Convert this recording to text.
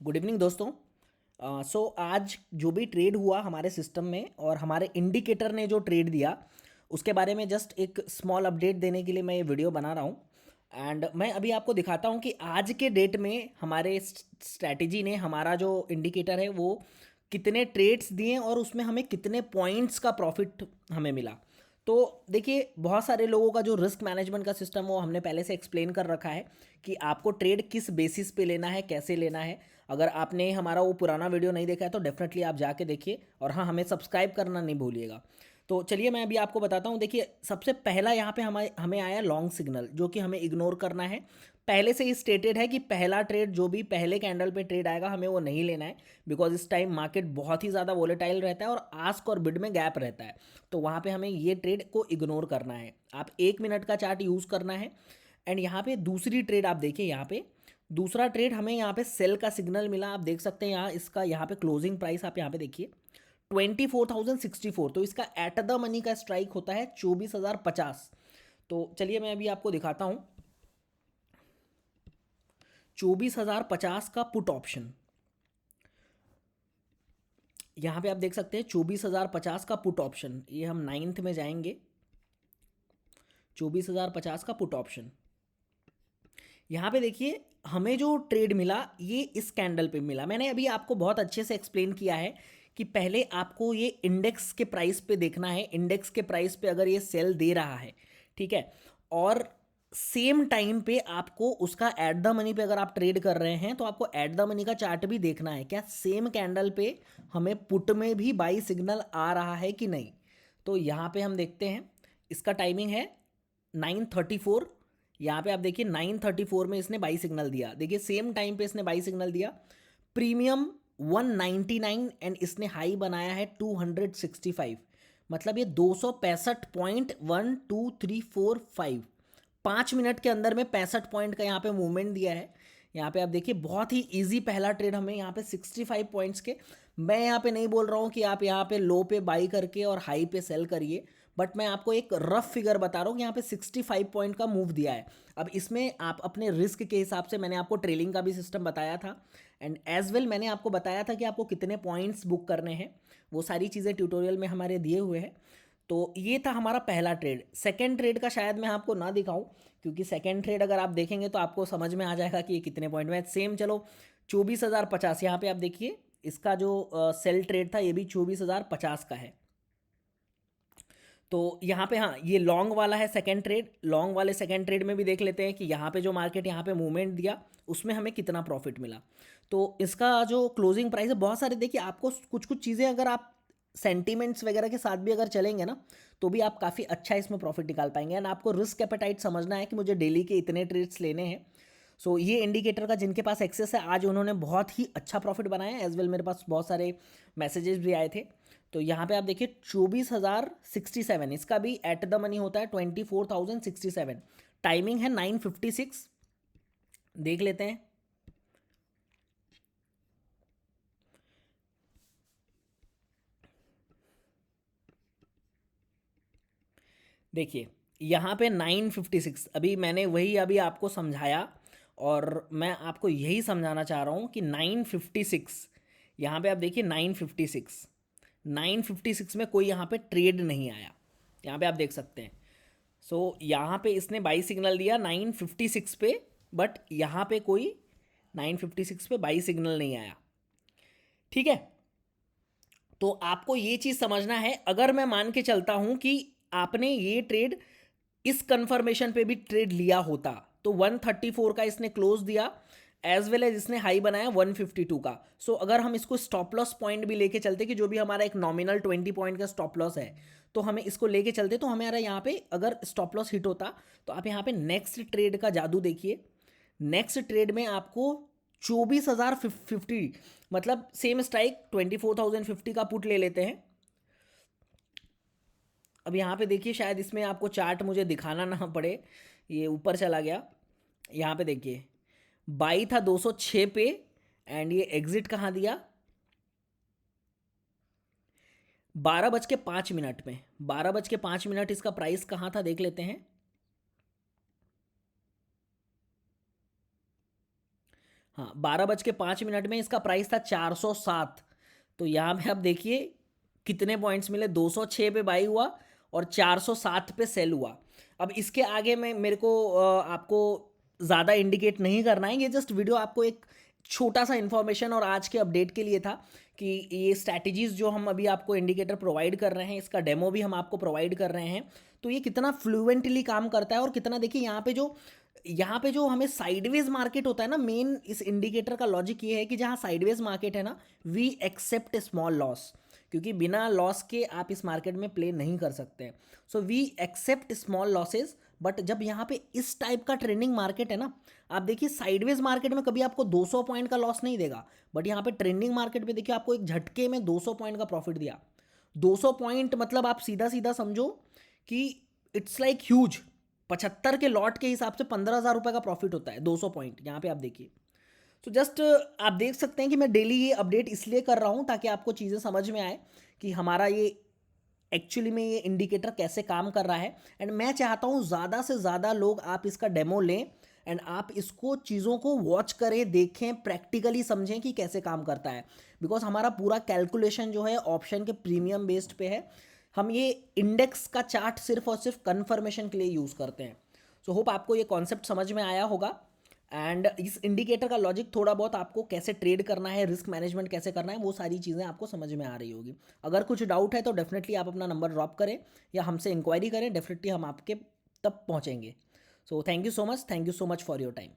Good evening दोस्तों। आज जो भी ट्रेड हुआ हमारे सिस्टम में और हमारे इंडिकेटर ने जो ट्रेड दिया उसके बारे में जस्ट एक स्मॉल अपडेट देने के लिए मैं ये वीडियो बना रहा हूँ। एंड मैं अभी आपको दिखाता हूँ कि आज के डेट में हमारे स्ट्रैटेजी ने हमारा जो इंडिकेटर है वो कितने ट्रेड्स दिए और उसमें हमें कितने पॉइंट्स का प्रॉफिट हमें मिला। तो देखिए, बहुत सारे लोगों का जो रिस्क मैनेजमेंट का सिस्टम वो हमने पहले से एक्सप्लेन कर रखा है कि आपको ट्रेड किस बेसिस पे लेना है, कैसे लेना है। अगर आपने हमारा वो पुराना वीडियो नहीं देखा है तो डेफिनेटली आप जाके देखिए और हाँ, हमें सब्सक्राइब करना नहीं भूलिएगा। तो चलिए मैं अभी आपको बताता हूँ। देखिए, सबसे पहला यहाँ पे हमें हमें आया लॉन्ग सिग्नल, जो कि हमें इग्नोर करना है। पहले से ही स्टेटेड है कि पहला ट्रेड जो भी पहले कैंडल पे ट्रेड आएगा हमें वो नहीं लेना है, बिकॉज इस टाइम मार्केट बहुत ही ज़्यादा वोलेटाइल रहता है और आस्क और बिड में गैप रहता है। तो वहाँ पे हमें ये ट्रेड को इग्नोर करना है। आप 1 मिनट का चार्ट यूज़ करना है। एंड यहाँ पे दूसरी ट्रेड आप देखिए, यहाँ पे दूसरा ट्रेड हमें यहाँ पे सेल का सिग्नल मिला। आप देख सकते हैं यहाँ इसका यहाँ पे क्लोजिंग प्राइस आप यहाँ पे देखिए 24,064। तो इसका एट द मनी का स्ट्राइक होता है 24,050। तो चलिए मैं अभी आपको दिखाता हूँ 24,050 का पुट ऑप्शन। यहाँ पे आप देख सकते हैं 24,050 का पुट ऑप्शन। ये हम 9th में जाएंगे, 24,050 का पुट ऑप्शन। यहाँ पे देखिए हमें जो ट्रेड मिला ये इस कैंडल पे मिला। मैंने अभी आपको बहुत अच्छे से एक्सप्लेन किया है कि पहले आपको ये इंडेक्स के प्राइस पे देखना है। इंडेक्स के प्राइस पे अगर ये सेल दे रहा है, ठीक है, और सेम टाइम पे आपको उसका एट द मनी पे अगर आप ट्रेड कर रहे हैं तो आपको एट द मनी का चार्ट भी देखना है, क्या सेम कैंडल पे हमें पुट में भी बाई सिग्नल आ रहा है कि नहीं। तो यहाँ पे हम देखते हैं, इसका टाइमिंग है 9:34। यहाँ पे आप देखिए 9:34 में इसने बाई सिग्नल दिया। देखिए सेम टाइम पे इसने बाई सिग्नल दिया। प्रीमियम 199 एंड इसने हाई बनाया है 265। मतलब ये 265.1234 5 मिनट के अंदर में 65 पॉइंट का यहाँ पे मूवमेंट दिया है। यहाँ पे आप देखिए बहुत ही इजी पहला ट्रेड हमें यहाँ पे 65 पॉइंट्स के। मैं यहाँ पे नहीं बोल रहा हूँ कि आप यहाँ पे लो पे बाई करके और हाई पे सेल करिए, बट मैं आपको एक रफ फिगर बता रहा हूँ कि यहाँ पे 65 पॉइंट का मूव दिया है। अब इसमें आप अपने रिस्क के हिसाब से, मैंने आपको ट्रेलिंग का भी सिस्टम बताया था एंड एज वेल मैंने आपको बताया था कि आपको कितने पॉइंट्स बुक करने हैं। वो सारी चीज़ें ट्यूटोरियल में हमारे दिए हुए हैं। तो ये था हमारा पहला ट्रेड। सेकेंड ट्रेड का शायद मैं आपको ना दिखाऊं, क्योंकि सेकेंड ट्रेड अगर आप देखेंगे तो आपको समझ में आ जाएगा कि ये कितने पॉइंट में सेम। चलो 24,050 यहाँ पे आप देखिए, इसका जो सेल ट्रेड था ये भी 24,050 का है। तो यहाँ पे हाँ, ये लॉन्ग वाला है सेकेंड ट्रेड। लॉन्ग वाले सेकेंड ट्रेड में भी देख लेते हैं कि यहाँ पे जो मार्केट यहाँ पे मूवमेंट दिया उसमें हमें कितना प्रॉफिट मिला। तो इसका जो क्लोजिंग प्राइस है, बहुत सारे देखिए, आपको कुछ कुछ चीज़ें अगर आप सेंटीमेंट्स वगैरह के साथ भी अगर चलेंगे ना तो भी आप काफ़ी अच्छा इसमें प्रॉफिट निकाल पाएंगे। एंड आपको रिस्क एपेटाइट समझना है कि मुझे डेली के इतने ट्रेड्स लेने हैं। सो ये इंडिकेटर का जिनके पास एक्सेस है आज उन्होंने बहुत ही अच्छा प्रॉफिट बनाया है। एज वेल मेरे पास बहुत सारे मैसेजेस भी आए थे। तो यहाँ पे आप देखिए 24,067, इसका भी एट द मनी होता है 24,067। टाइमिंग है 9:56। देख लेते हैं। देखिए यहाँ पे 9:56, अभी मैंने वही अभी आपको समझाया और मैं आपको यही समझाना चाह रहा हूँ कि 9:56, यहाँ पे आप देखिए 9:56, 9:56 में कोई यहाँ पे ट्रेड नहीं आया। यहाँ पे आप देख सकते हैं। सो यहाँ पे इसने बाई सिग्नल दिया 9:56 पे, बट यहाँ पे कोई 9:56 पे बाई सिग्नल नहीं आया। ठीक है, तो आपको ये चीज़ समझना है। अगर मैं मान के चलता हूँ कि आपने ये ट्रेड इस कंफर्मेशन पे भी ट्रेड लिया होता तो 134 का इसने क्लोज दिया, एज वेल एज इसने हाई बनाया 152 का। सो अगर हम इसको स्टॉप लॉस पॉइंट भी लेके चलते कि जो भी हमारा एक नॉमिनल 20 पॉइंट का स्टॉप लॉस है, तो हमें इसको लेके चलते तो हमारा यहाँ पे अगर स्टॉप लॉस हिट होता तो आप यहाँ पे नेक्स्ट ट्रेड का जादू देखिए। नेक्स्ट ट्रेड में आपको 24,050, मतलब सेम स्ट्राइक 24,050 का पुट ले लेते हैं। अब यहाँ पे देखिए, शायद इसमें आपको चार्ट मुझे दिखाना ना पड़े, ये ऊपर चला गया। यहाँ पे देखिए बाई था 206 पे एंड ये एग्जिट कहाँ दिया 12:05 में। 12:05 इसका प्राइस कहाँ था देख लेते हैं। हाँ, 12:05 में इसका प्राइस था 407। तो यहाँ पे आप देखिए कितने पॉइंट्स मिले, 206 पे बाई हुआ और 407 पे सेल हुआ। अब इसके आगे में मेरे को आपको ज़्यादा इंडिकेट नहीं करना है, ये जस्ट वीडियो आपको एक छोटा सा इन्फॉर्मेशन और आज के अपडेट के लिए था कि ये स्ट्रैटेजीज जो हम अभी आपको इंडिकेटर प्रोवाइड कर रहे हैं, इसका डेमो भी हम आपको प्रोवाइड कर रहे हैं, तो ये कितना फ्लुएंटली काम करता है और कितना, देखिए यहाँ पे जो हमें साइडवेज मार्केट होता है ना, मेन इस इंडिकेटर का लॉजिक ये है कि जहाँ साइडवेज मार्केट है ना, वी एक्सेप्ट स्मॉल लॉस, क्योंकि बिना लॉस के आप इस मार्केट में प्ले नहीं कर सकते हैं। So we accept small losses. But जब यहाँ पे इस टाइप का ट्रेंडिंग मार्केट है ना, आप देखिए साइडवेज मार्केट में कभी आपको 200 पॉइंट का लॉस नहीं देगा, बट यहाँ पे ट्रेंडिंग मार्केट में देखिए आपको एक झटके में 200 पॉइंट का प्रॉफिट दिया। 200 पॉइंट मतलब आप सीधा सीधा समझो कि इट्स लाइक ह्यूज। 75 के लॉट के हिसाब से 15,000 रुपये का प्रॉफिट होता है 200 पॉइंट, यहाँ पे आप देखिए। तो जस्ट आप देख सकते हैं कि मैं डेली ये अपडेट इसलिए कर रहा हूँ ताकि आपको चीज़ें समझ में आए कि हमारा ये एक्चुअली में ये इंडिकेटर कैसे काम कर रहा है। एंड मैं चाहता हूँ ज़्यादा से ज़्यादा लोग आप इसका डेमो लें एंड आप इसको चीज़ों को वॉच करें, देखें, प्रैक्टिकली समझें कि कैसे काम करता है। बिकॉज हमारा पूरा कैलकुलेशन जो है ऑप्शन के प्रीमियम बेस्ड पे है। हम ये इंडेक्स का चार्ट सिर्फ और सिर्फ कन्फर्मेशन के लिए यूज़ करते हैं। सो होप आपको ये कॉन्सेप्ट समझ में आया होगा। एंड इस इंडिकेटर का लॉजिक थोड़ा बहुत आपको कैसे ट्रेड करना है, रिस्क मैनेजमेंट कैसे करना है, वो सारी चीज़ें आपको समझ में आ रही होगी। अगर कुछ डाउट है तो डेफिनेटली आप अपना नंबर ड्रॉप करें या हमसे इंक्वायरी करें, डेफिनेटली हम आपके तब पहुँचेंगे। So thank you so much for your time.